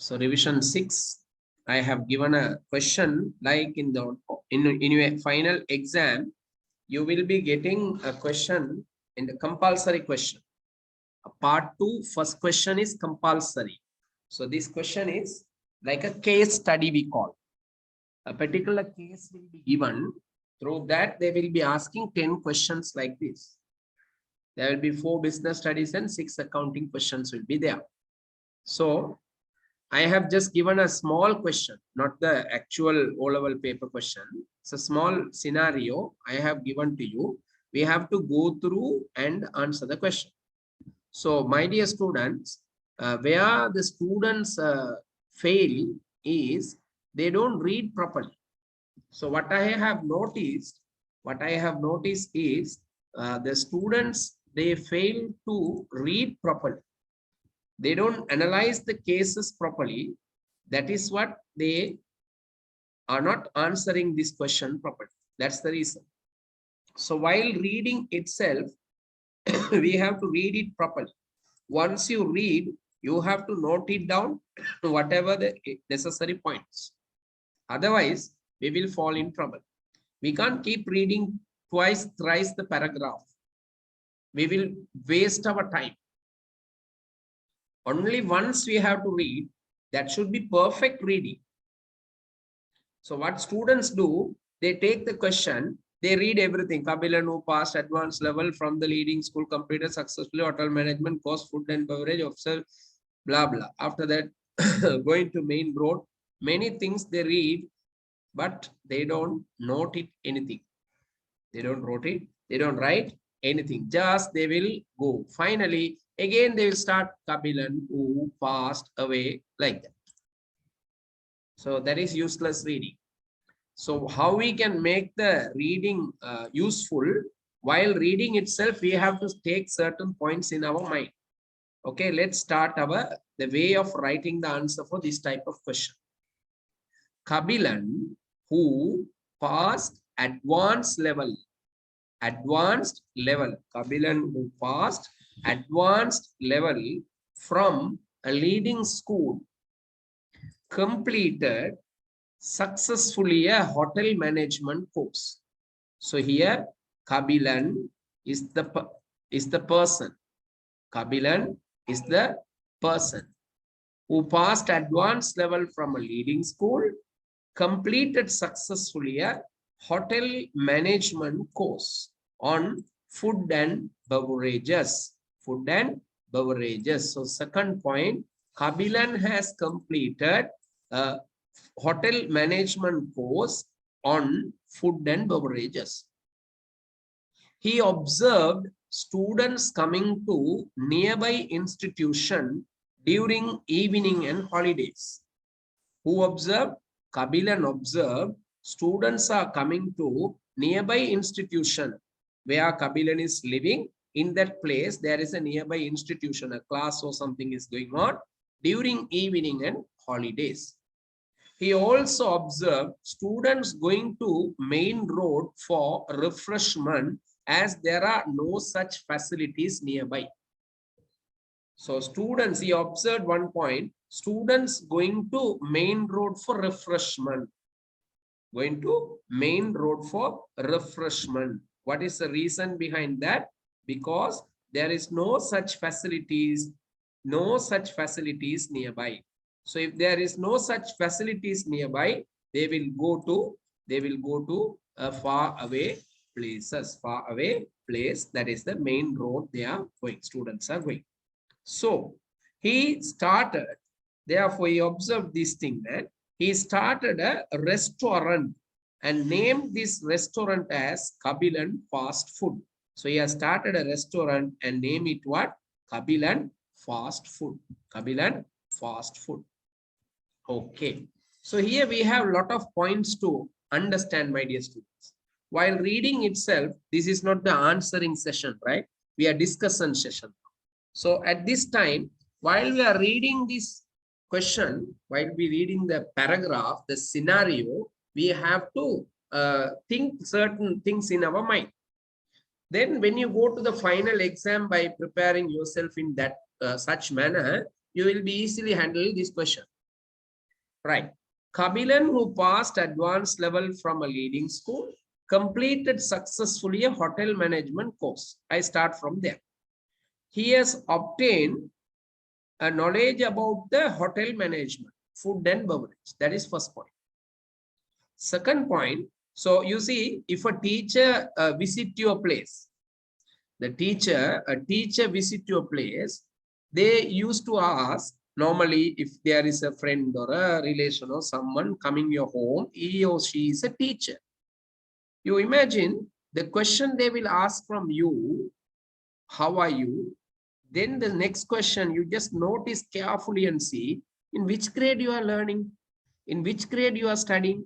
So revision 6, I have given a question like in your final exam, you will be getting a question in the compulsory question. Part 2, first question is compulsory. So this question is like a case study we call. A particular case will be given. Through that, they will be asking 10 questions like this. There will be 4 business studies and 6 accounting questions will be there. So I have just given a small question, not the actual O-level paper question. It's a small scenario I have given to you. We have to go through and answer the question. So my dear students, where the students fail is they don't read properly. So what I have noticed is the students, they fail to read properly. They don't analyze the cases properly. That is what they are not answering this question properly. That's the reason. So while reading itself, we have to read it properly. Once you read, you have to note it down, whatever the necessary points. Otherwise, we will fall in trouble. We can't keep reading twice, thrice the paragraph. We will waste our time. Only once we have to read, that should be perfect reading. So what students do, they take the question, they read everything. Kabilan who passed advanced level from the leading school, completed successfully hotel management, course, food and beverage, officer, blah, blah. After that, going to main road, many things they read, but they don't note it anything. They don't wrote it, they don't write anything. Just they will go. Finally, again, they will start Kabilan who passed away like that. So that is useless reading. So how we can make the reading useful? While reading itself, we have to take certain points in our mind. Okay, let's start the way of writing the answer for this type of question. Kabilan who passed advanced level. Kabilan who passed advanced level from a leading school, completed successfully a hotel management course. So here Kabilan is the person. Kabilan is the person who passed advanced level from a leading school, completed successfully a hotel management course on food and beverages. Food and beverages. So second point, Kabilan has completed a hotel management course on food and beverages. He observed students coming to nearby institution during evening and holidays. Who observed? Kabilan observed students are coming to nearby institution where Kabilan is living. In that place, there is a nearby institution, a class or something is going on during evening and holidays. He also observed students going to main road for refreshment as there are no such facilities nearby. So students, he observed one point, students going to main road for refreshment. Going to main road for refreshment. What is the reason behind that? Because there is no such facilities nearby. So if there is no such facilities nearby, they will go to far away places, that is the main road they are going, students are going. So he started, therefore he observed this thing, that he started a restaurant and named this restaurant as Kabilan Fast Food. So he has started a restaurant and name it what? Kabilan Fast Food. Kabilan Fast Food. Okay. So here we have a lot of points to understand, my dear students. While reading itself, this is not the answering session, right? We are discussion session. So at this time, while we are reading this question, while we reading the paragraph, the scenario, we have to think certain things in our mind. Then when you go to the final exam by preparing yourself in that such manner, you will be easily handle this question. Right. Kabilan, who passed advanced level from a leading school, completed successfully a hotel management course. I start from there. He has obtained a knowledge about the hotel management, food and beverage. That is first point. Second point, so you see, if a teacher visit your place, a teacher visit your place, they used to ask, normally if there is a friend or a relation or someone coming your home, he or she is a teacher. You imagine the question they will ask from you, how are you? Then the next question, you just notice carefully and see in which grade you are learning, in which grade you are studying.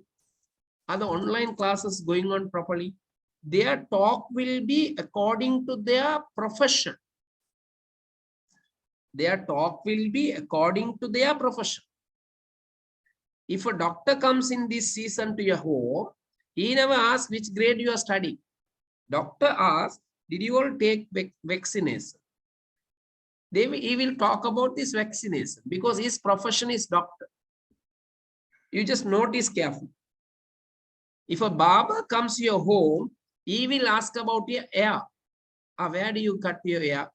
Are the online classes going on properly? Their talk will be according to their profession. Their talk will be according to their profession. If a doctor comes in this season to your home, he never asks which grade you are studying. Doctor asks, did you all take vaccination? He will talk about this vaccination because his profession is doctor. You just notice carefully. If a barber comes to your home, he will ask about your hair. Where do you cut your hair?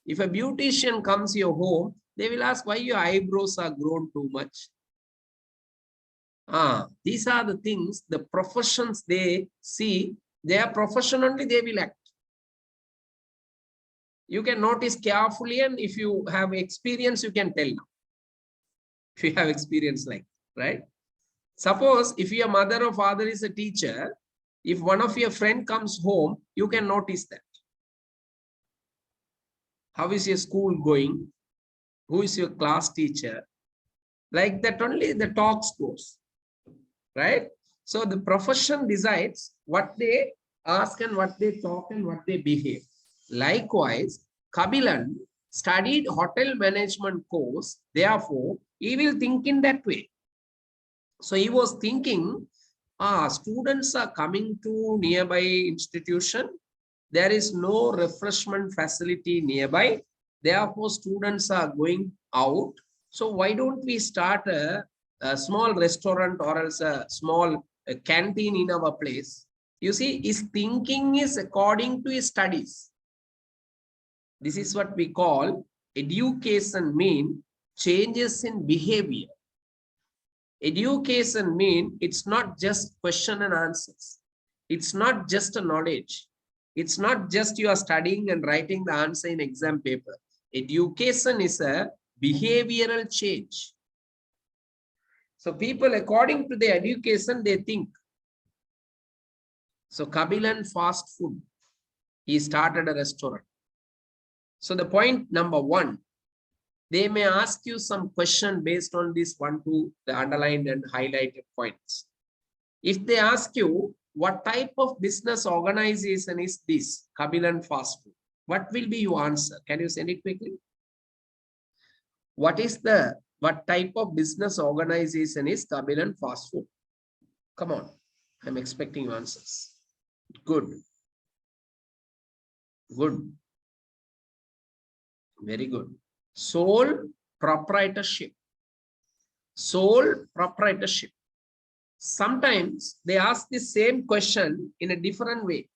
If a beautician comes to your home, they will ask why your eyebrows are grown too much. These are the things, the professions they see, their profession only they will act. You can notice carefully, and if you have experience, you can tell now. If you have experience like, right? Suppose if your mother or father is a teacher, if one of your friend comes home, you can notice that. How is your school going? Who is your class teacher? Like that only the talks goes, right? So the profession decides what they ask and what they talk and what they behave. Likewise, Kabilan studied hotel management course. Therefore, he will think in that way. So he was thinking, students are coming to nearby institution. There is no refreshment facility nearby. Therefore, students are going out. So why don't we start a small restaurant or else a small canteen in our place? You see, his thinking is according to his studies. This is what we call education mean changes in behavior. Education mean it's not just question and answers. It's not just a knowledge. It's not just you are studying and writing the answer in exam paper. Education is a behavioral change. So people, according to their education, they think. So Kabilan fast food, he started a restaurant. So the point number one, they may ask you some question based on this 1, 2, the underlined and highlighted points. If they ask you, what type of business organization is this, Kabilan fast food? What will be your answer? Can you send it quickly? What type of business organization is Kabilan fast food? Come on, I'm expecting your answers. Good. Good. Very good. Sole proprietorship. Sole proprietorship. Sometimes they ask the same question in a different way.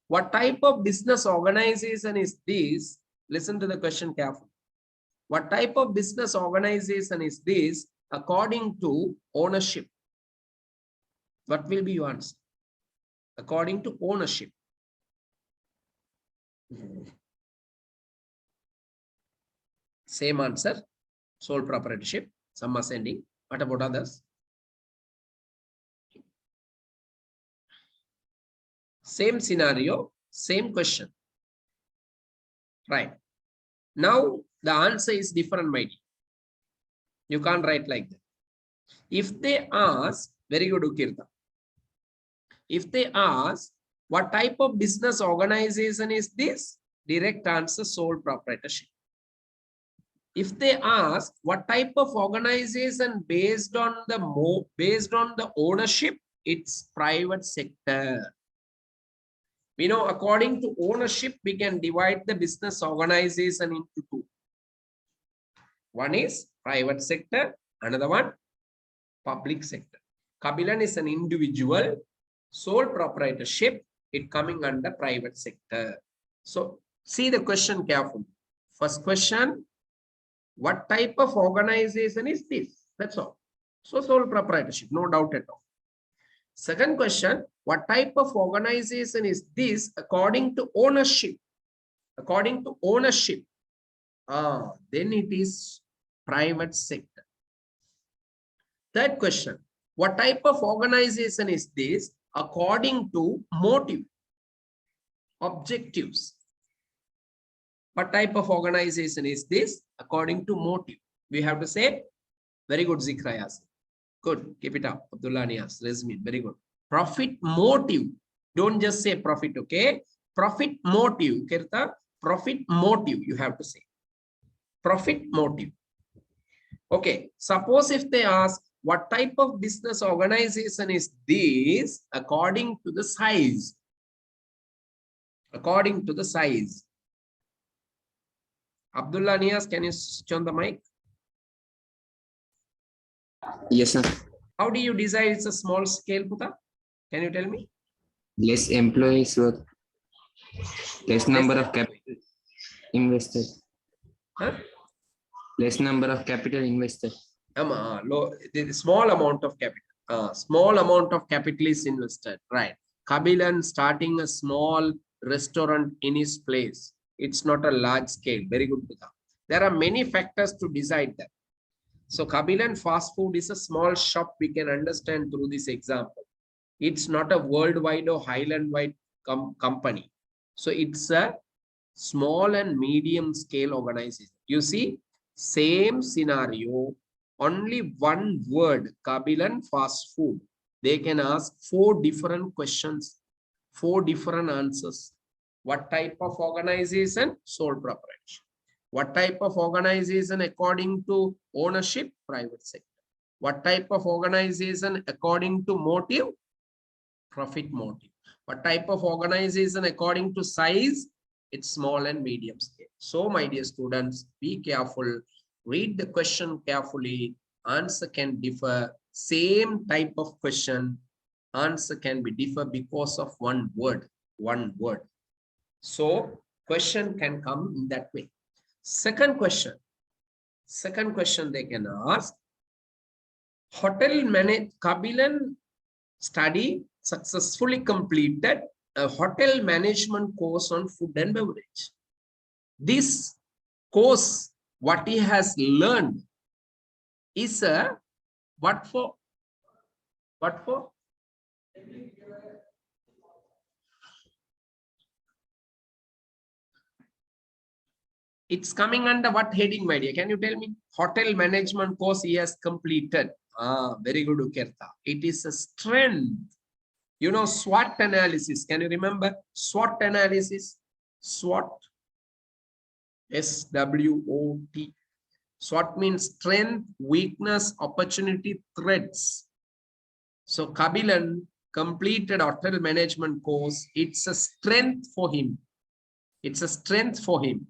What type of business organization is this? Listen to the question carefully. What type of business organization is this according to ownership? What will be your answer? According to ownership. Same answer, sole proprietorship, some ascending. What about others? Same scenario, same question. Right. Now the answer is different, my dear. You can't write like that. If they ask, very good, Ukirta. If they ask, what type of business organization is this? Direct answer, sole proprietorship. If they ask, what type of organization based on the ownership, it's private sector. We know according to ownership, we can divide the business organization into two. One is private sector, another one Public sector. Kabilan is an individual, sole proprietorship, it coming under private sector. So see the question carefully. First question, what type of organization is this? That's all. So sole proprietorship, no doubt at all. Second question, what type of organization is this according to ownership? According to ownership, then it is private sector. Third question, what type of organization is this according to motive, objectives? What type of organization is this according to motive? We have to say, very good, Zikrayas. Good, keep it up. Abdullah Nias, Resmin, very good. Profit motive. Don't just say profit, okay? Profit motive, Kirta. Profit motive, you have to say. Profit motive. Okay, suppose if they ask, what type of business organization is this according to the size? According to the size. Abdullah Nias, can you switch on the mic? Yes, sir. How do you decide it's a small scale, Puta? Can you tell me? Less employees work, less number of capital invested. Huh? Less number of capital invested. Low, the small amount of capital. Small amount of capital is invested, right? Kabilan starting a small restaurant in his place. It's not a large scale. Very good, Puta. There are many factors to decide that. So Kabilan fast food is a small shop. We can understand through this example. It's not a worldwide or Highland-wide company. So it's a small and medium scale organization. You see, same scenario, only one word, Kabilan fast food. They can ask 4 different questions, 4 different answers. What type of organization? Sole proprietorship. What type of organization according to ownership? Private sector. What type of organization according to motive? Profit motive. What type of organization according to size? It's small and medium scale. So my dear students, be careful, read the question carefully. Answer can differ. Same type of question, answer can be differ because of one word. So question can come in that way. Second question they can ask, hotel manage Kabilan study successfully completed a hotel management course on food and beverage. This course, what he has learned is a what for? It's coming under what heading, my dear? Can you tell me? Hotel management course he has completed. Very good, Ukerta. It is a strength. You know, SWOT analysis. Can you remember SWOT analysis? SWOT. SWOT. SWOT means strength, weakness, opportunity, threats. So Kabilan completed hotel management course. It's a strength for him. It's a strength for him.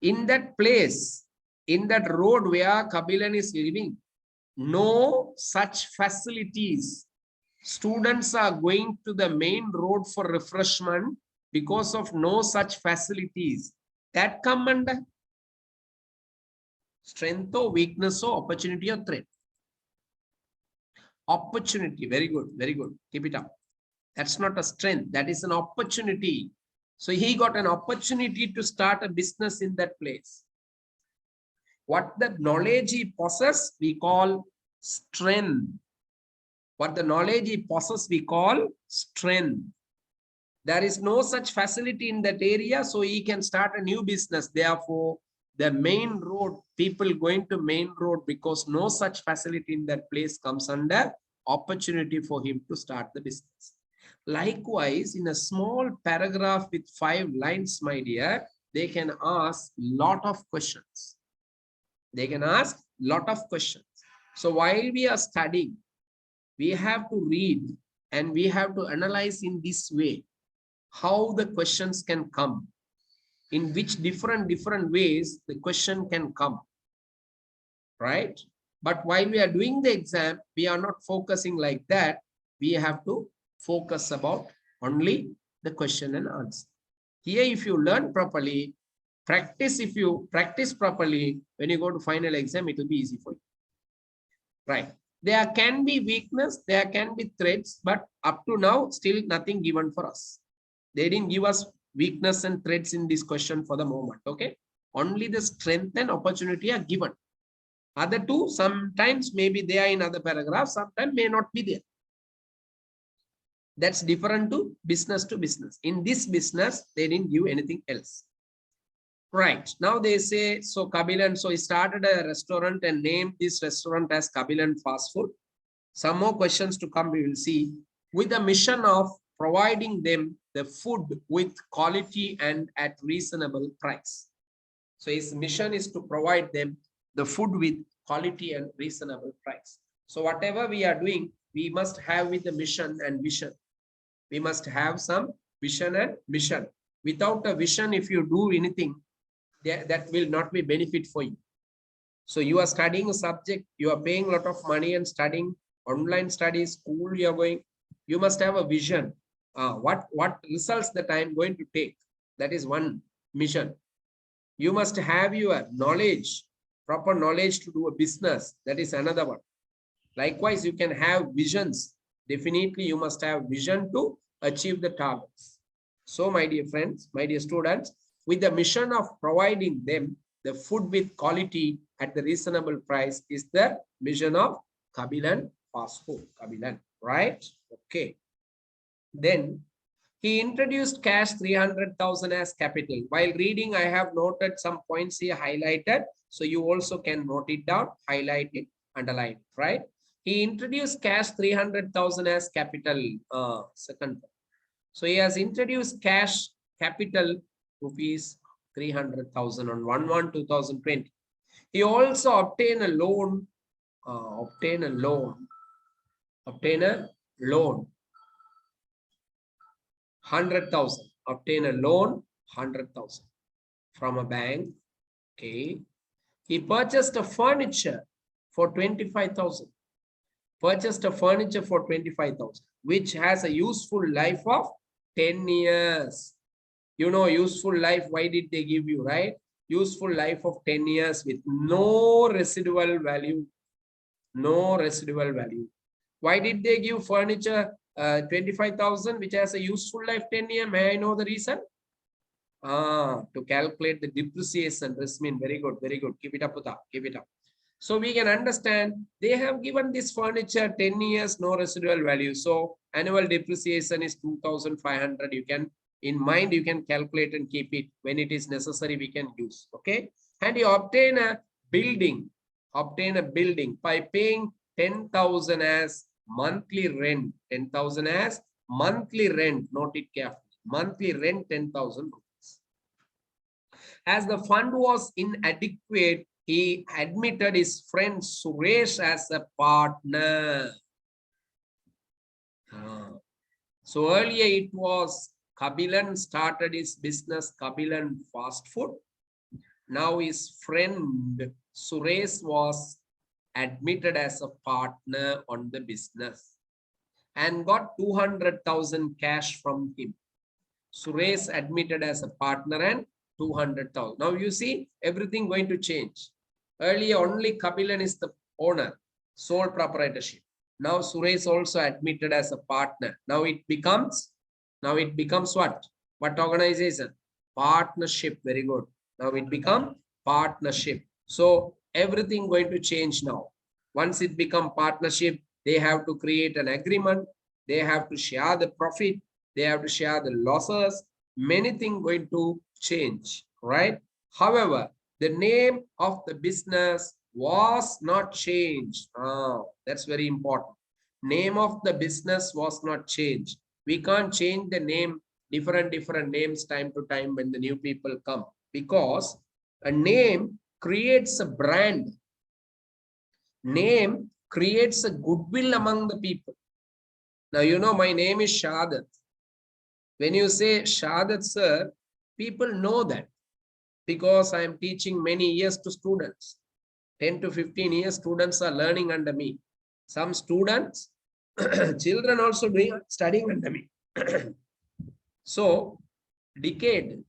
In that place, in that road where Kabilan is living, no such facilities. Students are going to the main road for refreshment because of no such facilities. That come under strength or weakness or opportunity or threat. Opportunity, very good, very good. Keep it up. That's not a strength, that is an opportunity. So he got an opportunity to start a business in that place. What the knowledge he possesses, we call strength. What the knowledge he possesses, we call strength. There is no such facility in that area, so he can start a new business. Therefore, the main road, people going to main road because no such facility in that place comes under opportunity for him to start the business. Likewise, in a small paragraph with 5 lines, my dear, they can ask lot of questions. They can ask lot of questions. So while we are studying, we have to read and we have to analyze in this way how the questions can come, in which different ways the question can come, right? But while we are doing the exam, we are not focusing like that. We have to focus about only the question and answer. Here, if you learn properly, if you practice properly, when you go to final exam, it will be easy for you. Right. There can be weakness, there can be threats, but up to now, still nothing given for us. They didn't give us weakness and threats in this question for the moment. Okay. Only the strength and opportunity are given. Other two, sometimes maybe they are in other paragraphs, sometimes may not be there. That's different to business. In this business, they didn't give anything else. Right. Now they say, so Kabilan, so he started a restaurant and named this restaurant as Kabilan Fast Food. Some more questions to come, we will see. With the mission of providing them the food with quality and at reasonable price. So his mission is to provide them the food with quality and reasonable price. So whatever we are doing, we must have with the mission and vision. We must have some vision and mission. Without a vision, if you do anything, that will not be benefit for you. So you are studying a subject, you are paying a lot of money and studying online studies, school you are going, you must have a vision. What results that I am going to take? That is one mission. You must have your knowledge, proper knowledge to do a business. That is another one. Likewise, you can have visions. Definitely, you must have vision to achieve the targets. So, my dear friends, my dear students, with the mission of providing them the food with quality at the reasonable price is the mission of Kabilan Fast Food. Kabilan, right? Okay. Then he introduced cash 300,000 as capital. While reading, I have noted some points here highlighted. So you also can note it down, highlight it, underline it, right? He introduced cash 300,000 as capital. Second. So he has introduced cash capital rupees 300,000 on 1/1/2020. He also obtained a loan. Obtain a loan. 100,000. Obtain a loan 100,000 from a bank. Okay. He purchased a furniture for 25,000. Purchased a furniture for 25,000, which has a useful life of 10 years. You know, useful life, why did they give you, right? Useful life of 10 years with no residual value. No residual value. Why did they give furniture 25,000, which has a useful life 10 years? May I know the reason? To calculate the depreciation. Rasmin, very good, very good. Keep it up, Uta. Keep it up. So we can understand they have given this furniture 10 years, no residual value. So annual depreciation is 2,500. You can, in mind, you can calculate and keep it. When it is necessary, we can use. Okay. And you obtain a building. Obtain a building by paying 10,000 as monthly rent. 10,000 as monthly rent. Note it carefully. Monthly rent 10,000 rupees. As the fund was inadequate, he admitted his friend Suresh as a partner. So earlier it was Kabilan started his business, Kabilan Fast Food. Now his friend Suresh was admitted as a partner on the business and got 200,000 cash from him. Suresh admitted as a partner and 200,000. Now you see everything going to change. Earlier only Kabilan is the owner, sole proprietorship. Now Suresh also admitted as a partner. Now it becomes what? What organization? Partnership. Very good. Now it becomes partnership. So everything going to change now. Once it become partnership, they have to create an agreement. They have to share the profit. They have to share the losses. Many things going to change, right? However, the name of the business was not changed. That's very important. Name of the business was not changed. We can't change the name, different names time to time when the new people come, because a name creates a brand. Name creates a goodwill among the people. Now, you know, my name is Shahadat. When you say Shahadat, sir, people know that because I am teaching many years to students. 10 to 15 years, students are learning under me. Some students, children also studying under me. So, decade,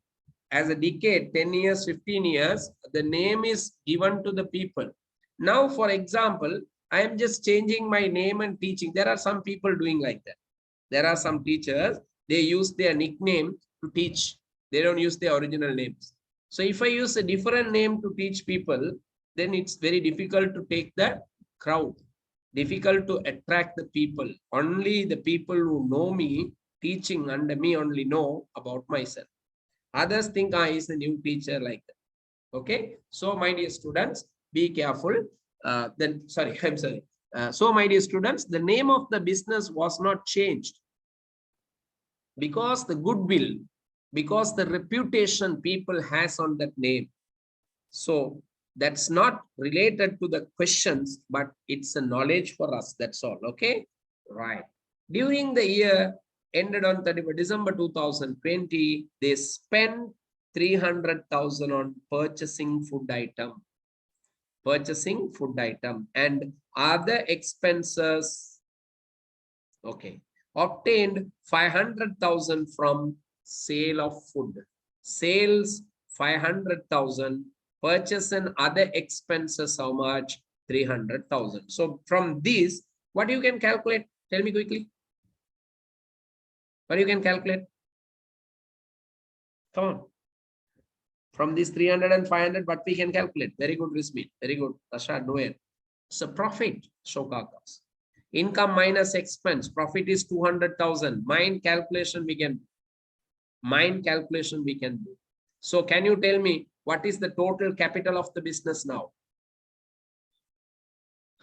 as a decade, 10 years, 15 years, the name is given to the people. Now, for example, I am just changing my name and teaching. There are some people doing like that. There are some teachers, they use their nickname to teach. They don't use their original names. So if I use a different name to teach people, then it's very difficult to take the crowd, difficult to attract the people. Only the people who know me, teaching under me only know about myself. Others think I is a new teacher like that. Okay. So my dear students, be careful. I'm sorry. So my dear students, the name of the business was not changed because the goodwill, because the reputation people has on that name. So that's not related to the questions, but it's a knowledge for us. That's all. Okay. Right. During the year ended on 31 December 2020, they spent 300,000 on purchasing food item and other expenses. Okay. Obtained 500,000 from sale of food. Sales 500,000. Purchase and other expenses, how much? 300,000. So from this, what you can calculate? Tell me quickly. What you can calculate? Come on. From this 300 and 500, what we can calculate? Very good, Rismi. Very good. Tasha, Noel. So profit, Shokakas. Income minus expense. Profit is 200,000. Mind calculation we can do. So can you tell me what is the total capital of the business now?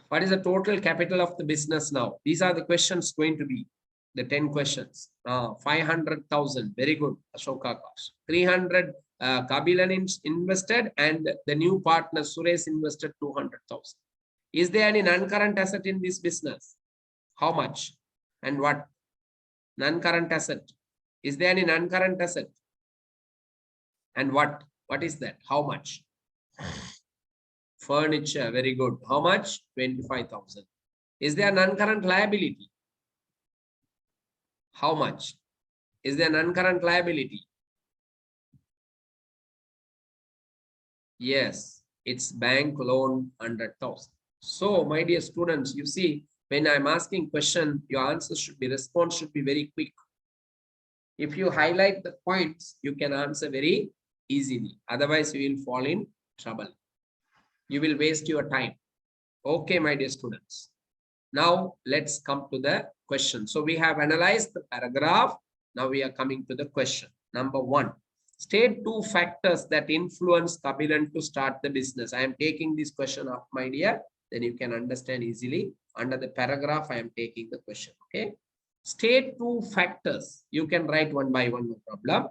What is the total capital of the business now? These are the questions going to be the 10 questions. 500,000. Very good, Ashokakas. 300. Kabilan invested and the new partner Suresh invested 200,000. Is there any non-current asset in this business? How much and what? Non-current asset. Is there any non-current asset? And what? What is that? How much? Furniture. Very good. How much? 25,000. Is there non-current liability? How much? Is there non-current liability? Yes, it's bank loan 100,000. So, my dear students, you see, when I'm asking question, your answer should be, response should be very quick. If you highlight the points, you can answer very easily. Otherwise, you will fall in trouble. You will waste your time. Okay, my dear students. Now, let's come to the question. So, we have analyzed the paragraph. Now, we are coming to the question. Number 1. State 2 factors that influence Kabilan to start the business. I am taking this question up, my dear. Then you can understand easily. Under the paragraph, I am taking the question. Okay. State 2 factors. You can write one by one, no problem.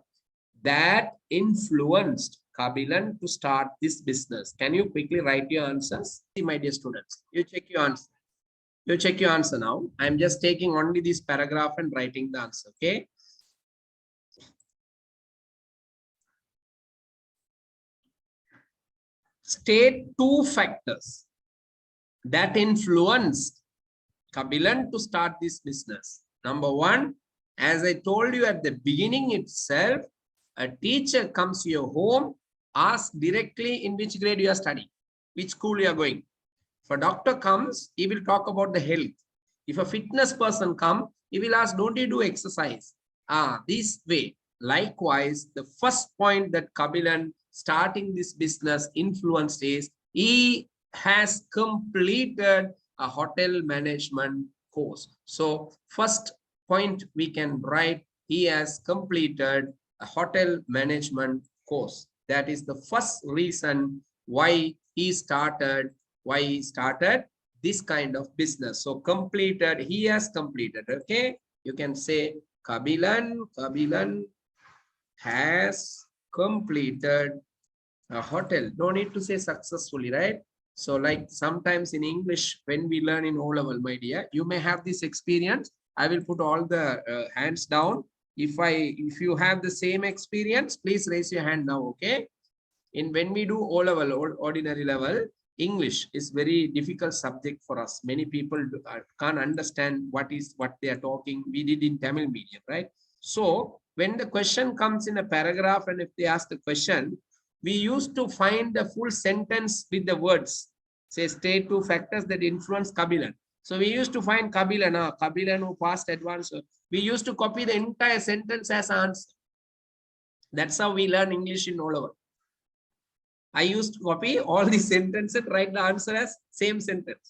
That influenced Kabilan to start this business. Can you quickly write your answers? My dear students, you check your answer. You check your answer now. I'm just taking only this paragraph and writing the answer. Okay. State 2 factors that influenced Kabilan to start this business. Number 1, as I told you at the beginning itself, a teacher comes to your home, asks directly in which grade you are studying, which school you are going. If a doctor comes, he will talk about the health. If a fitness person comes, he will ask, don't you do exercise? This way. Likewise, the first point that Kabilan starting this business influenced is he has completed a hotel management course. So first point we can write, he has completed a hotel management course. That is the first reason why he started this kind of business. So completed, he has completed. Okay, you can say Kabilan has completed a hotel. No need to say successfully, right? So like sometimes in English, when we learn in O-level, my dear, you may have this experience. I will put all the hands down. If you have the same experience, please raise your hand now, okay? When we do O-level or ordinary level, English is very difficult subject for us. Many people can't understand what they are talking. We did in Tamil medium, right? So when the question comes in a paragraph and if they ask the question, we used to find the full sentence with the words. Say state 2 factors that influence Kabilan. So we used to find Kabilan, Kabilan who past advance. We used to copy the entire sentence as answer. That's how we learn English in all over. I used to copy all the sentences, write the answer as same sentence.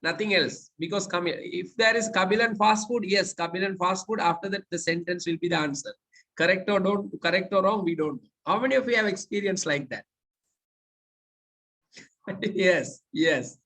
Nothing else. Because if there is Kabilan fast food, yes, Kabilan fast food. After that, the sentence will be the answer. Correct or wrong, we don't know. How many of you have experience like that? Yes.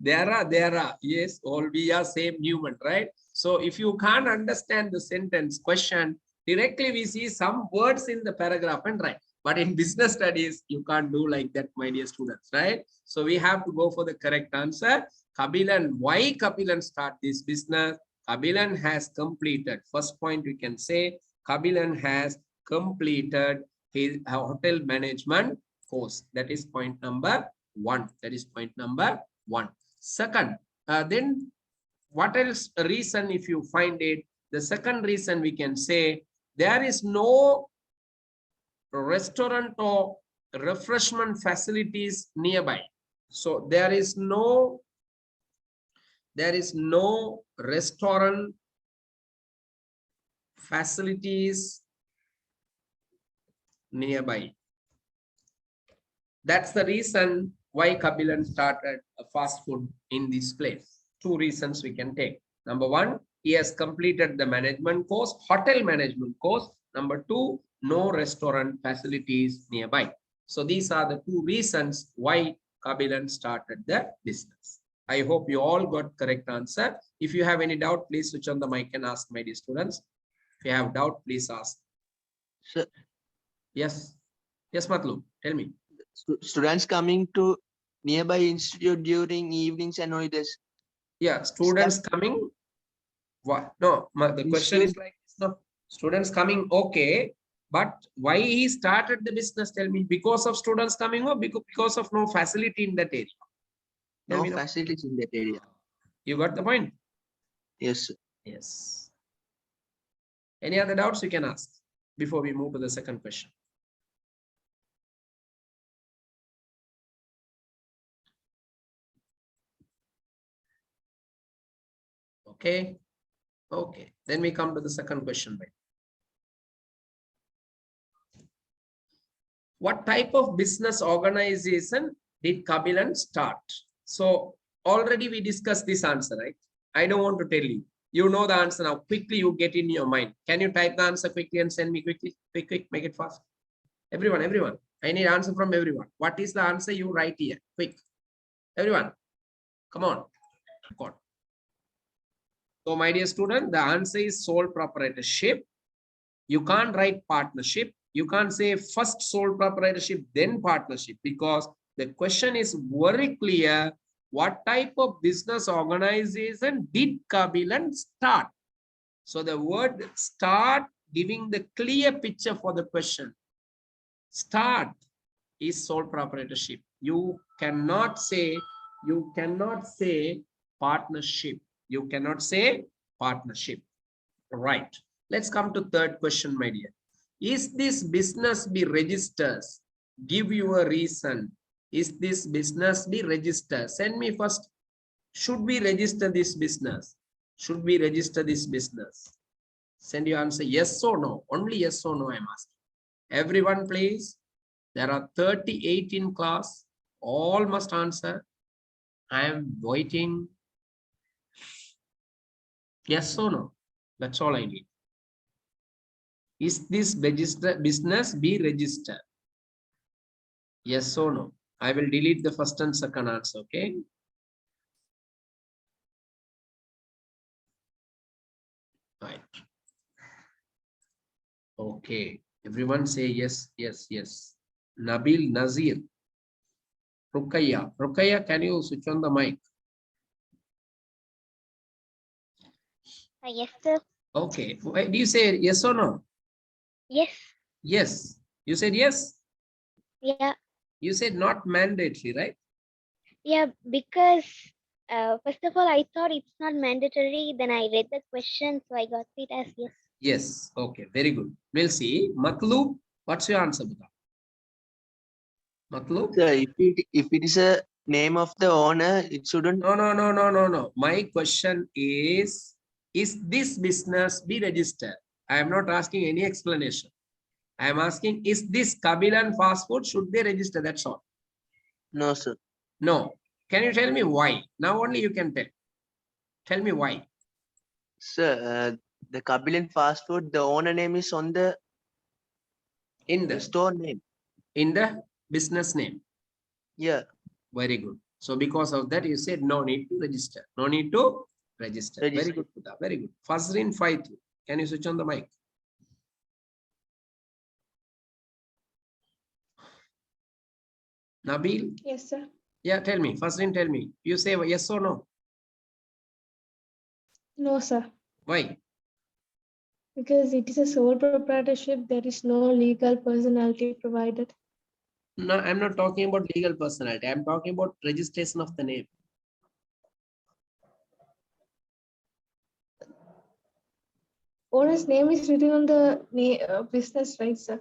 There are. Yes, all we are same human, right? So if you can't understand the sentence question, directly we see some words in the paragraph and write. But in business studies, you can't do like that, my dear students, right? So we have to go for the correct answer. Kabilan, why Kabilan start this business? Kabilan has completed. First point we can say, Kabilan has completed his hotel management course. That is point number 1. That is point number 1. Second, then what else reason if you find it? The second reason we can say, there is no restaurant or refreshment facilities nearby. So there is no restaurant facilities nearby. That's the reason why Kabilan started a fast food in this place. 2 reasons we can take. Number 1, he has completed the management course, hotel management course. Number 2, no restaurant facilities nearby. So these are the 2 reasons why Kabilan started the business. I hope you all got correct answer. If you have any doubt, please switch on the mic and ask, my dear students. If you have doubt, please ask. Sir, Yes, Matlu, tell me. students coming to nearby institute during evenings and holidays. Yeah, students coming. What? No, the question is like, no, students coming, okay, but why he started the business? Tell me, because of students coming or because of no facility in that area? No facilities in that area. You got the point? Yes, sir. Yes. Any other doubts you can ask before we move to the second question? Okay. Okay. Then we come to the second question, right? What type of business organization did Kabilan start? So already we discussed this answer, right? I don't want to tell you. You know the answer now. Quickly you get in your mind. Can you type the answer quickly and send me quickly? Quick, make it fast. Everyone. I need answer from everyone. What is the answer you write here? Quick. Everyone. Come on. God. So my dear student, the answer is sole proprietorship. You can't write partnership. You can't say first sole proprietorship, then partnership, because the question is very clear. What type of business organization did Kabilan start? So the word start giving the clear picture for the question. Start is sole proprietorship. You cannot say partnership. You cannot say partnership. Right. Let's come to third question, my dear. Is this business be registered? Give you a reason. Is this business be registered? Send me first. Should we register this business? Should we register this business? Send your answer yes or no. Only yes or no I'm asking. Everyone please. There are 38 in class. All must answer. I am waiting. Yes or no? That's all I need. Is this business be registered? Yes or no? I will delete the first and second answer, okay? Right. Okay. Everyone say yes, yes, yes. Nabil Nazir. Rukaya, can you switch on the mic? Yes, sir. Okay. Do you say yes or no? Yes. Yes. You said yes? Yeah. You said not mandatory, right? Yeah, because first of all, I thought it's not mandatory. Then I read the question, so I got it as yes. Yes. Okay. Very good. We'll see. Matlub, what's your answer, Buddha? Matlub? So if it is a name of the owner, it shouldn't. No. My question is this business be registered? I am not asking any explanation. I am asking, is this Kabilan fast food should they register? That's all. No, sir. No. Can you tell me why? Now only you can tell. Tell me why. Sir, the Kabilan fast food, the owner name is on the In the store name. business name. Yeah. Very good. So because of that, you said no need to register. No need to register. Very Register. good, Buddha. Very good. Fazrin Faitu. Can you switch on the mic? Nabil? Yes, sir. Yeah, tell me. Fazrin, tell me. You say yes or no? No, sir. Why? Because it is a sole proprietorship, there is no legal personality provided. No, I'm not talking about legal personality. I'm talking about registration of the name. Owner's name is written on the business, right, sir?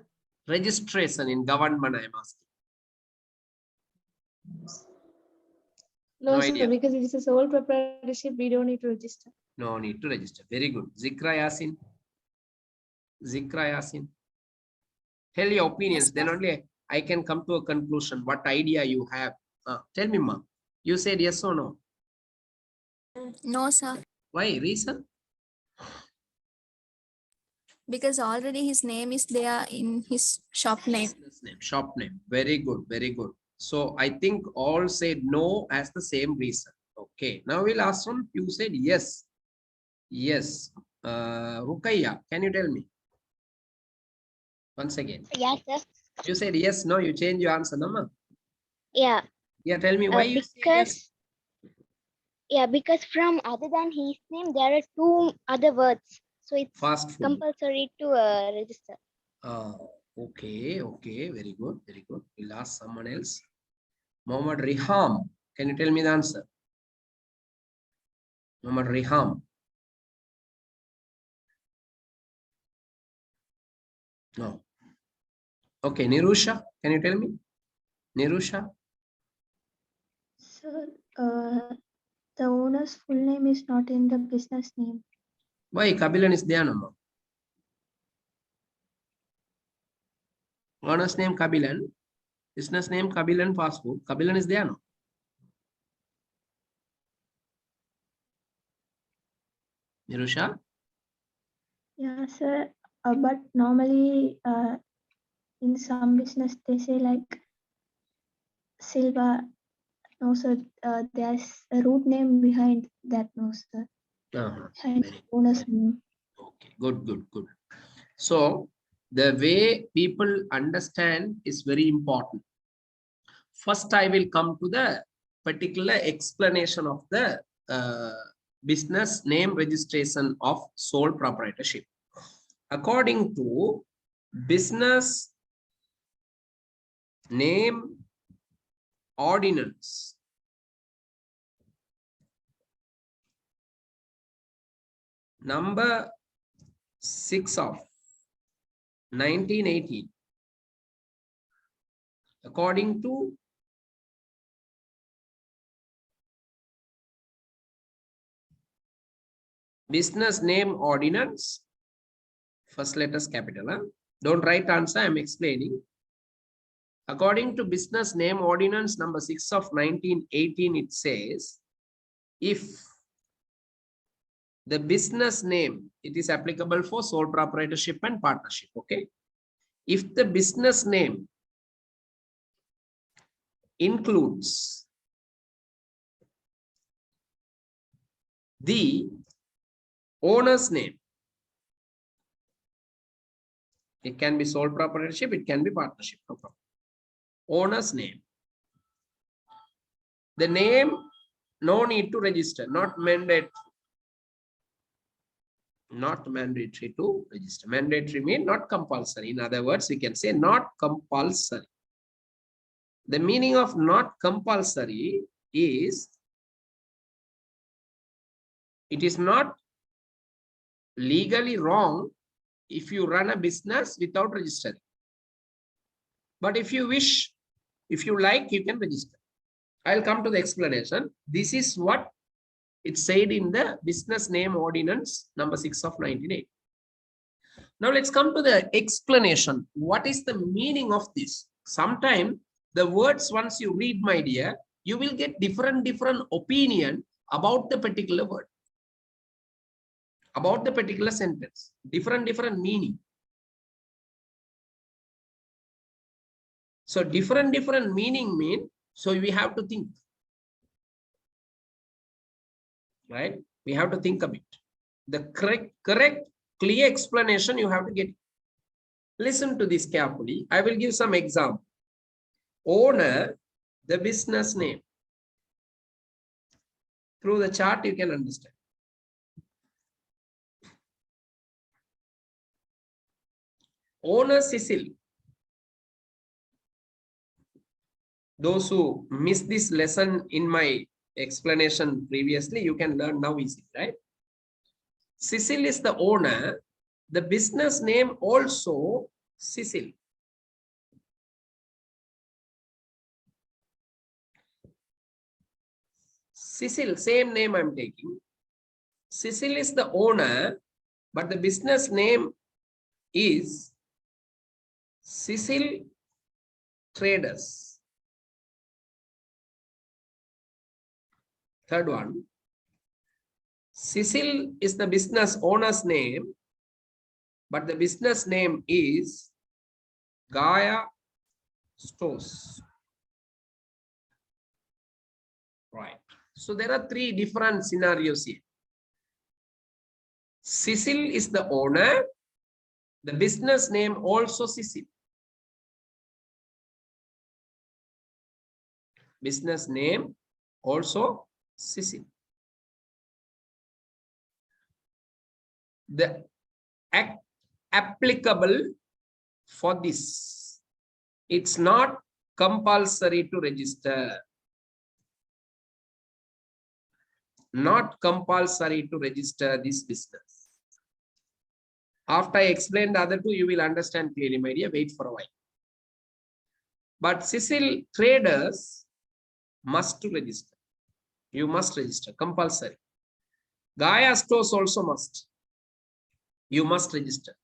Registration in government, I'm asking. No, No sir, idea. because it is a sole proprietorship, we don't need to register. No need to register. Very good. Zikra Yasin. Zikra Yasin. Tell your opinions. Then only I can come to a conclusion. What idea you have? Tell me, ma. You said yes or no? No, sir, Why? Reason? because already his name is there in his shop name. Business name, shop name. Very good. Very good. So I think all said no as the same reason. Okay. Now we'll ask from you said yes. Yes. Rukaiya, can you tell me? Once again. Yeah, sir. You said yes, no, you change your answer, no, ma? Yeah, Yeah, tell me why you say yes. because from other than his name, there are two other words. So it's Fast food. compulsory to register. Okay, very good, very good. We'll ask someone else. Mohammad Riham, can you tell me the answer? Mohammad Riham. No. Okay, Nirusha, can you tell me? Nirusha? So, the owner's full name is not in the business name. Why Kabilan is there, no, ma? Owner's name Kabilan, business name Kabilan fast food. Kabilan is there, no? Nirusha? Yeah, sir. But normally, in some business, they say like Silva. No, sir. There's a root name behind that. No, sir. And Very owner's name. okay, good. So the way people understand is very important. First, I will come to the particular explanation of the business name registration of sole proprietorship. According to business name ordinance, number 6 of 1918, according to business name ordinance, first letters capital, huh? Don't write answer, I'm explaining. According to business name ordinance number 6 of 1918, it says, if the business name, it is applicable for sole proprietorship and partnership, okay? If the business name includes the owner's name, it can be sole proprietorship, it can be partnership, no problem. Owner's name. The name, no need to register, not mandatory. Not mandatory to register. Mandatory means not compulsory. In other words, we can say not compulsory. The meaning of not compulsory, is, it is not legally wrong if you run a business without registering. But if you wish, if you like, you can register. I'll come to the explanation. This is what it said in the Business Name Ordinance number 6 of 1980. Now let's come to the explanation. What is the meaning of this? Sometimes the words, once you read, my dear, you will get different opinion about the particular word, about the particular sentence, different meaning. So different meaning mean, so we have to think, right? We have to think a bit. The correct, clear explanation you have to get. Listen to this carefully. I will give some example. Owner, the business name. Through the chart, you can understand. Owner Cecil. Those who missed this lesson in my explanation previously, you can learn now easily, right? Cecil is the owner. The business name also Cecil. Cecil, same name I'm taking. Cecil is the owner, but the business name is Cecil Traders. Third one, Cecil is the business owner's name, but the business name is Gaia Stores. Right. So there are three different scenarios here. Cecil is the owner. The business name also Cecil. Business name also Cecil. The applicable for this, it's not compulsory to register. Not compulsory to register this business. After I explain the other two, you will understand clearly, my dear. Wait for a while. But Cecil Traders must register. You must register, compulsory. Gaia Stores also must. You must register.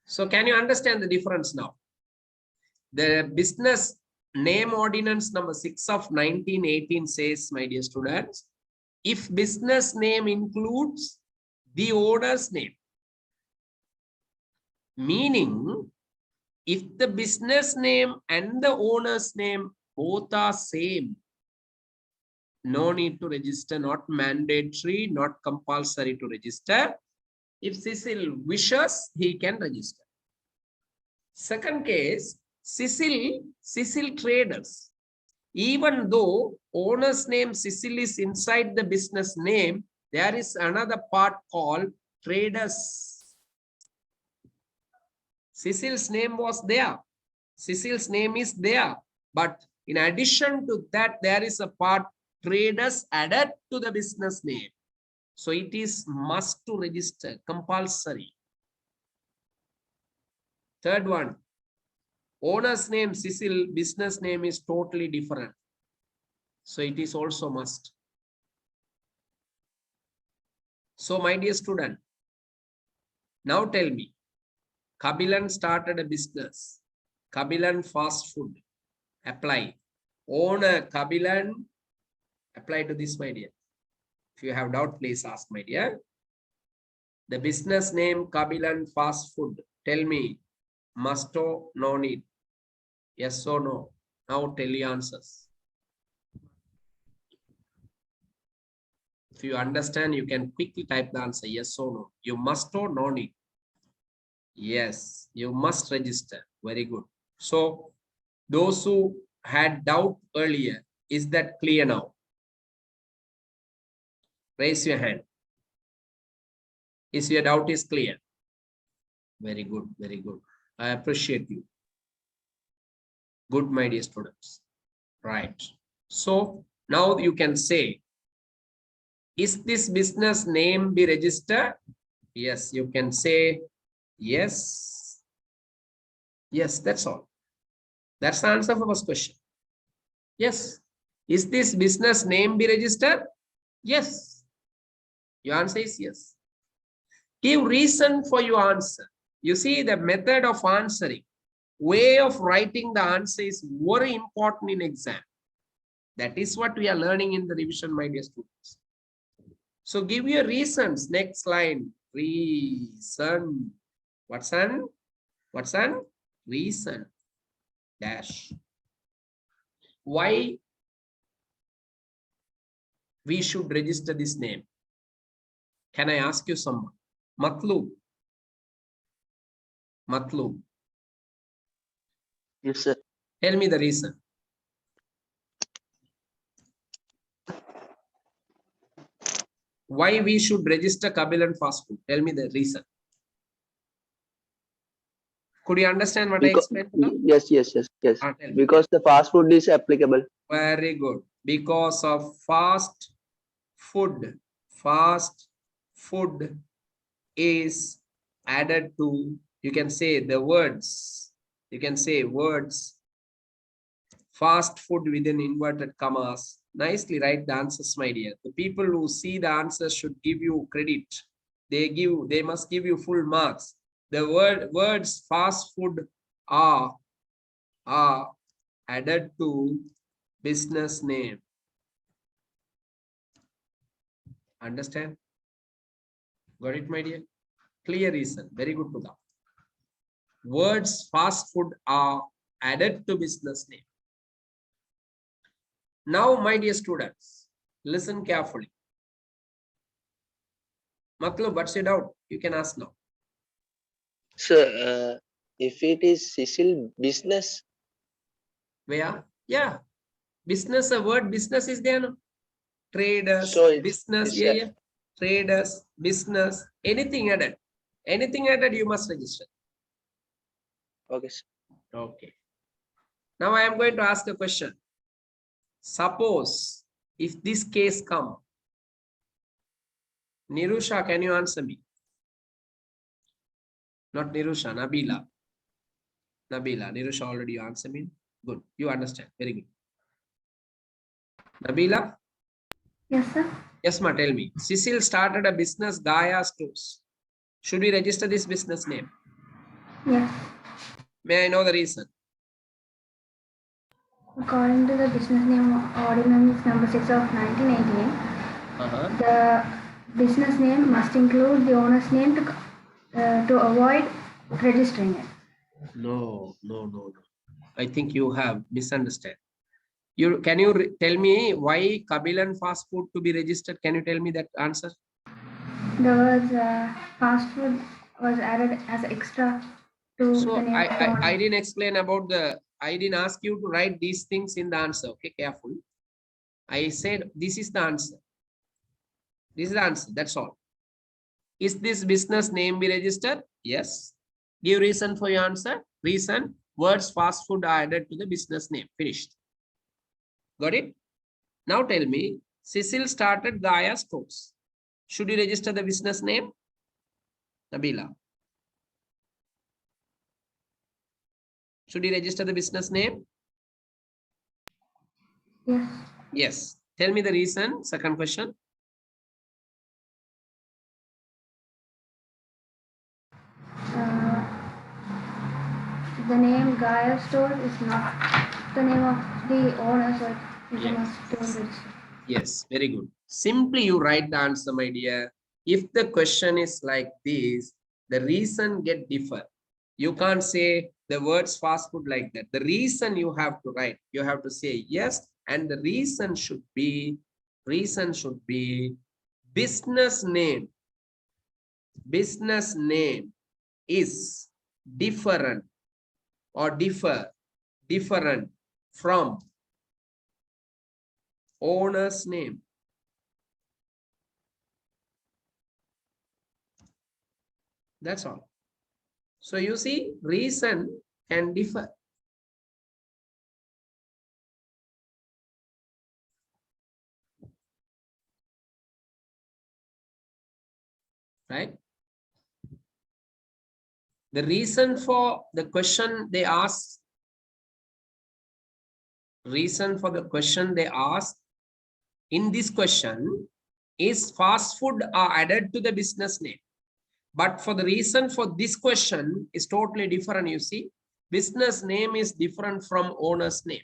So can you understand the difference now? The Business Name Ordinance number 6 of 1918 says, my dear students, if business name includes the owner's name, meaning if the business name and the owner's name both are same, no need to register, not mandatory, not compulsory to register. If Cecil wishes, he can register. Second case, Cecil Traders. Even though owner's name Cecil is inside the business name, there is another part called Traders. Cecil's name was there. Cecil's name is there. But in addition to that, there is a part Traders added to the business name. So it is must to register, compulsory. Third one, owner's name Cecil, business name is totally different. So it is also must. So my dear student, now tell me, Kabilan started a business. Kabilan fast food. Apply. Owner Kabilan. Apply to this, my dear. If you have doubt, please ask, my dear. The business name Kabilan fast food. Tell me, must or no need? Yes or no? Now tell your answers. If you understand, you can quickly type the answer, yes or no. You must or no need? Yes, you must register. Very good. So those who had doubt earlier, is that clear now? Raise your hand. Is your doubt is clear? Very good, very good. I appreciate you. Good, my dear students. Right. So now you can say, is this business name be registered? Yes, you can say yes. Yes, that's all. That's the answer for first question. Yes. Is this business name be registered? Yes. Your answer is yes. Give reason for your answer. You see, the method of answering, way of writing the answer is very important in exam. That is what we are learning in the revision, my dear students. So give your reasons. Next line. Reason. What's an? What's an? Reason. Dash. Why we should register this name? Can I ask you someone? Matlub. Matlub. Yes, sir. Tell me the reason. Why we should register Kabilan Fast Food? Tell me the reason. Could you understand what I Because, explained now? yes. Tell me. Because the fast food is applicable. Very good. Because of fast food. Fast food is added to, you can say the words. You can say words. Fast food within inverted commas. Nicely write the answers, my dear. The people who see the answers should give you credit. They must give you full marks. The words fast food are added to business name. Understand? Got it, my dear? Clear reason. Very good to that. Words fast food are added to business name. Now, my dear students, listen carefully. Matlub, what's your doubt? You can ask now. Sir, if it is Cecil business, Where? Yeah. Business, a word business is there, no? Traders, So it- business, it's yeah. Traders, business, anything added. Anything added, you must register. okay, sir. Okay. Now I am going to ask a question. Suppose if this case come, Nirusha, can you answer me? Not Nirusha, Nabila. Nabila, Nirusha already answered me. Good, you understand. Very good. Nabila? Yes, sir. Yes, ma, tell me. Cecil started a business, Gaia Stores. Should we register this business name? Yes. May I know the reason? According to the business name ordinance number 6 of 1918, the business name must include the owner's name to avoid registering it. No. I think you have misunderstood. Can you tell me why Kabilan Fast Food to be registered? Can you tell me that answer? The words fast food was added as extra to So the name of the owner. I didn't explain about I didn't ask you to write these things in the answer. Okay, careful. I said this is the answer. This is the answer. That's all. Is this business name be registered? Yes. Give reason for your answer. Reason. Words fast food are added to the business name. Finished. Got it? Now tell me, Cecil started Gaia Stores. Should you register the business name? Nabila. Should you register the business name? Yes. Yes. Tell me the reason. Second question. The name Gaia Store is not the name of the owner, so it Yes. must be registered. Yes, very good. Simply you write the answer, my dear. If the question is like this, the reason get differ. You can't say the words fast food like that. The reason you have to write, you have to say yes, and the reason should be business name. Business name is different or different from owner's name. That's all. So you see, reason can differ. right? The reason for the question they ask, in this question is fast food are added to the business name. But for the reason for this question is totally different. You see, business name is different from owner's name.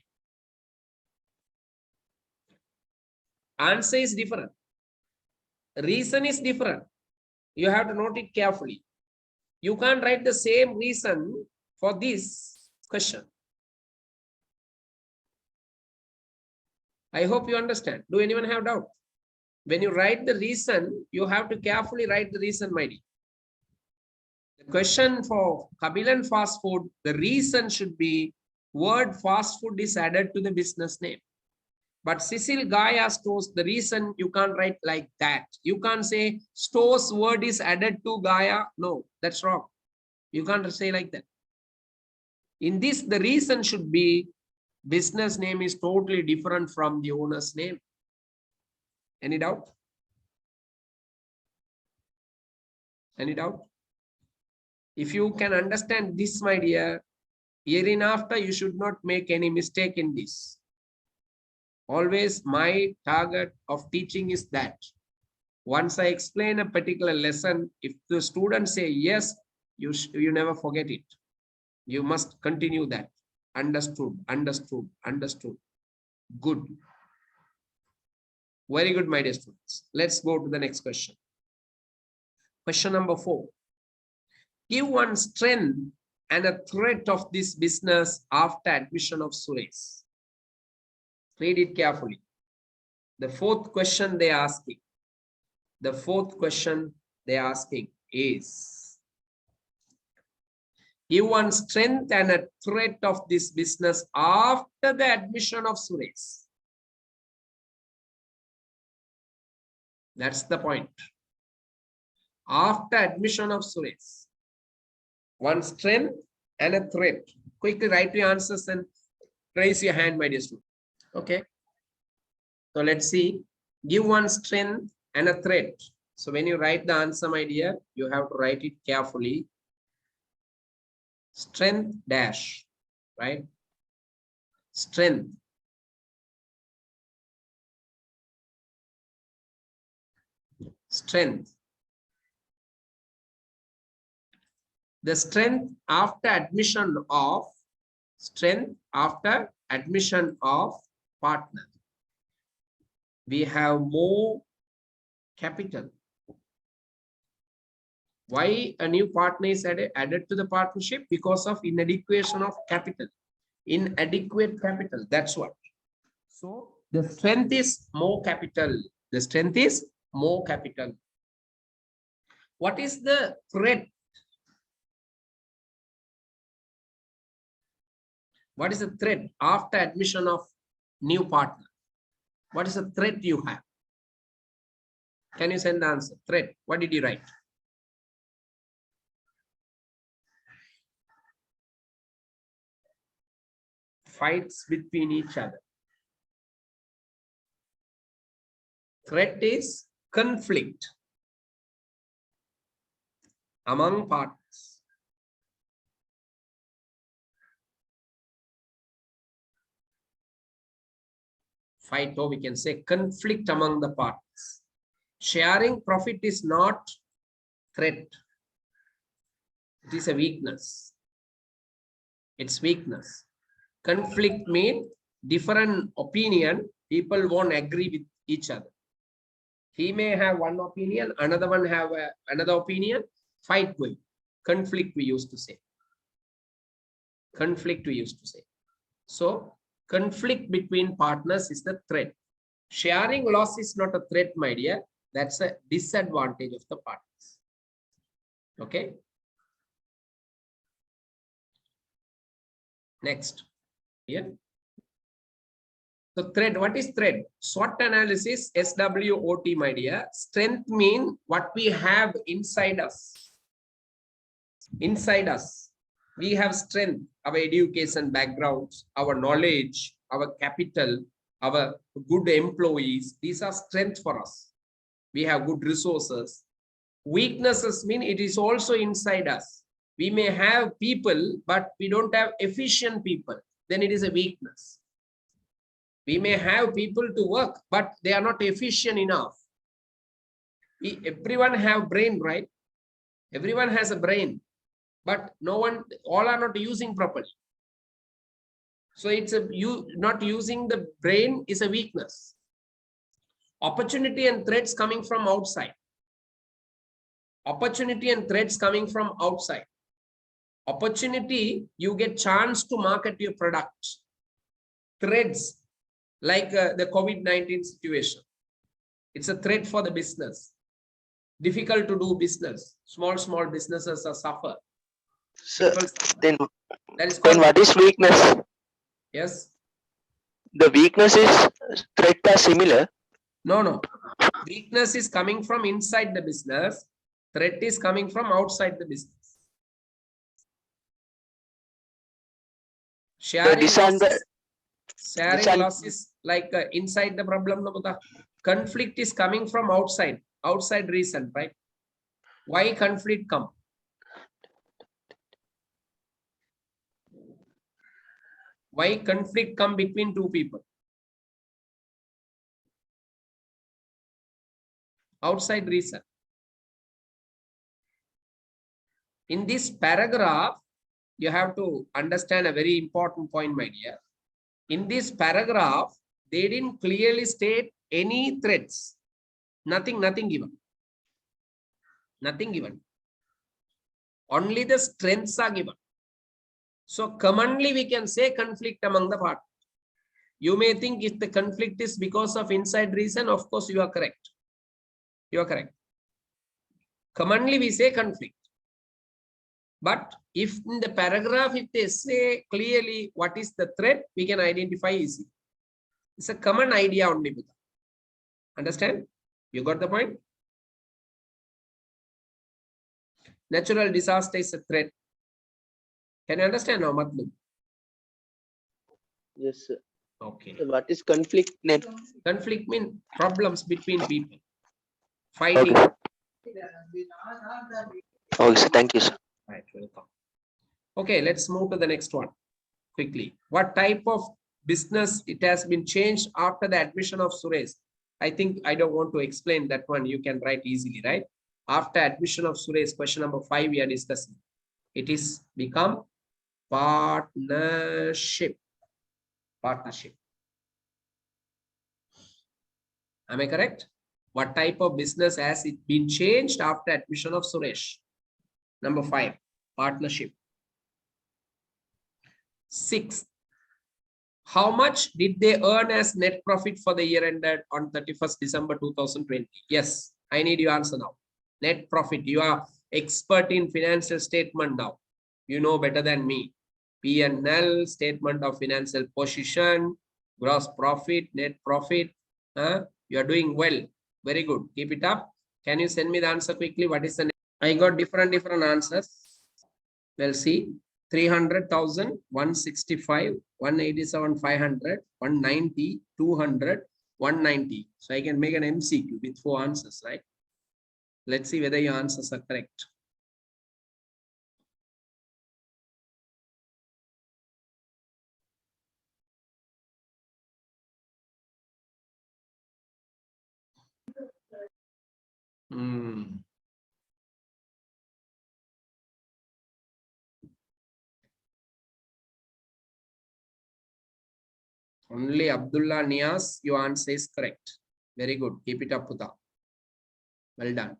Answer is different. Reason is different. You have to note it carefully. You can't write the same reason for this question. I hope you understand. Do anyone have doubt? When you write the reason, you have to carefully write the reason, my dear. The question for Kabilan fast food, the reason should be word fast food is added to the business name. But Cecil Gaia stores, the reason you can't write like that. You can't say stores word is added to Gaia. No, that's wrong. You can't say like that. In this, the reason should be business name is totally different from the owner's name. Any doubt? Any doubt? If you can understand this, my dear, hereinafter you should not make any mistake in this. Always my target of teaching is that once I explain a particular lesson, if the students say yes, you never forget it. You must continue that. Understood, understood, understood. Good. Very good, my dear students. Let's go to the next question. Question number 4. Give one strength and a threat of this business after admission of Suresh. Read it carefully. The fourth question they are asking. The fourth question they are asking is, give one strength and a threat of this business after the admission of Suresh. That's the point. After admission of Suresh. One strength and a threat. Quickly write your answers and raise your hand, my dear student. Okay. So let's see. Give one strength and a threat. So when you write the answer, my dear, you have to write it carefully. Strength dash, right? Strength. Strength. The strength after admission of partner. We have more capital. Why a new partner is added to the partnership? Because of inadequation of capital. Inadequate capital. That's what. So the strength is more capital. The strength is more capital. What is the threat? What is the threat after admission of new partner? What is the threat you have? Can you send the answer? Threat. What did you write? Fights between each other. Threat is conflict among partners. Fight, or we can say conflict among the partners. Sharing profit is not threat. It is a weakness. It's weakness. Conflict means different opinion. People won't agree with each other. He may have one opinion, another one have another opinion. Fight going. Conflict we used to say. Conflict we used to say. So conflict between partners is the threat. Sharing loss is not a threat, my dear. That's a disadvantage of the partners. Okay. Next. Here. So threat, what is threat? SWOT analysis, SWOT, my dear. Strength means what we have inside us. Inside us. We have strength, our education backgrounds, our knowledge, our capital, our good employees. These are strength for us. We have good resources. Weaknesses mean it is also inside us. We may have people, but we don't have efficient people. Then it is a weakness. We may have people to work, but they are not efficient enough. Everyone have brain, right? Everyone has a brain, but no one, all are not using properly. So it's not using the brain is a weakness. Opportunity and threats coming from outside. Opportunity and threats coming from outside. Opportunity, you get chance to market your product. Threats, like the COVID-19 situation. It's a threat for the business. Difficult to do business. Small businesses are suffer. So then That is called, what is weakness? yes. The weakness is threat are similar. No. Weakness is coming from inside the business. Threat is coming from outside the business. Sharing loss is like inside the problem. Conflict is coming from outside reason, right? Why conflict come? Why conflict come between two people? Outside reason. In this paragraph, you have to understand a very important point, my dear. In this paragraph, they didn't clearly state any threats. Nothing given. Nothing given. Only the strengths are given. So commonly we can say conflict among the partners. You may think if the conflict is because of inside reason, of course you are correct. You are correct. Commonly we say conflict. But if in the paragraph, if they say clearly what is the threat, we can identify easily. It's a common idea only. Understand? You got the point? Natural disaster is a threat. Can you understand now, Matlub? Yes, sir. Okay. So what is conflict? Conflict means problems between people. Fighting. Okay. Okay, sir. Thank you, sir. Right, welcome. Okay, let's move to the next one quickly. What type of business it has been changed after the admission of Suresh? I think I don't want to explain that one. You can write easily, right? After admission of Suresh, question number 5 we are discussing. It is become partnership. Partnership. Am I correct? What type of business has it been changed after admission of Suresh? Number 5, partnership. 6, how much did they earn as net profit for the year ended on 31st December 2020? Yes, I need your answer now. Net profit. You are expert in financial statement now. You know better than me. P&L, statement of financial position, gross profit, net profit. You are doing well. Very good. Keep it up. Can you send me the answer quickly? What is the net? I got different answers. We'll see. 300,000, 165, 187, 500, 190, 200, 190. So I can make an MCQ with 4 answers, right? Let's see whether your answers are correct. Only Abdullah Nias, your answer is correct. Very good. Keep it up, Puta. Well done.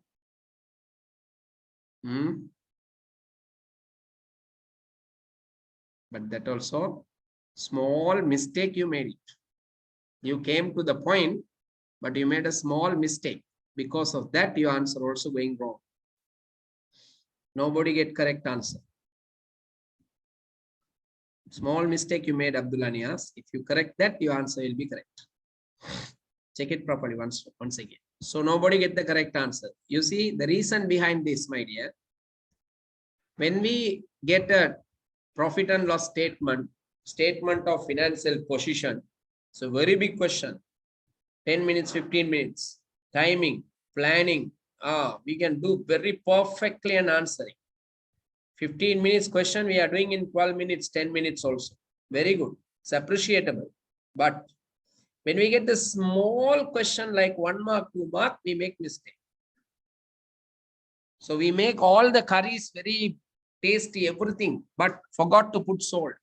But that also, small mistake you made it. You came to the point, but you made a small mistake. Because of that, your answer also going wrong. Nobody get correct answer. Small mistake you made, Abdullah Nias. If you correct that, your answer will be correct. Check it properly once again. So nobody get the correct answer. You see the reason behind this, my dear. When we get a profit and loss statement of financial position, it's a very big question. 10 minutes, 15 minutes, timing, planning, we can do very perfectly and answering. 15 minutes question we are doing in 12 minutes, 10 minutes also. Very good. It's appreciable. But when we get the small question like 1 mark, 2 mark, we make mistake. So we make all the curries very tasty, everything, but forgot to put salt.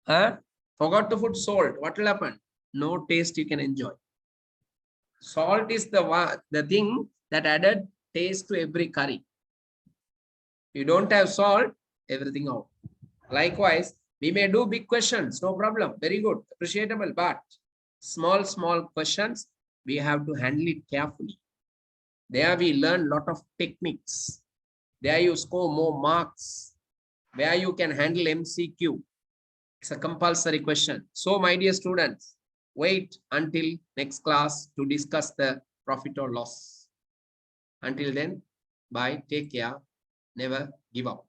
Huh? Forgot to put salt. What will happen? No taste you can enjoy. Salt is the thing that added taste to every curry. You don't have salt, everything out. Likewise, we may do big questions, no problem. Very good, appreciable, but small questions, we have to handle it carefully. There we learn lot of techniques. There you score more marks. Where you can handle MCQ. It's a compulsory question. So my dear students, wait until next class to discuss the profit or loss. Until then, bye, take care, never give up.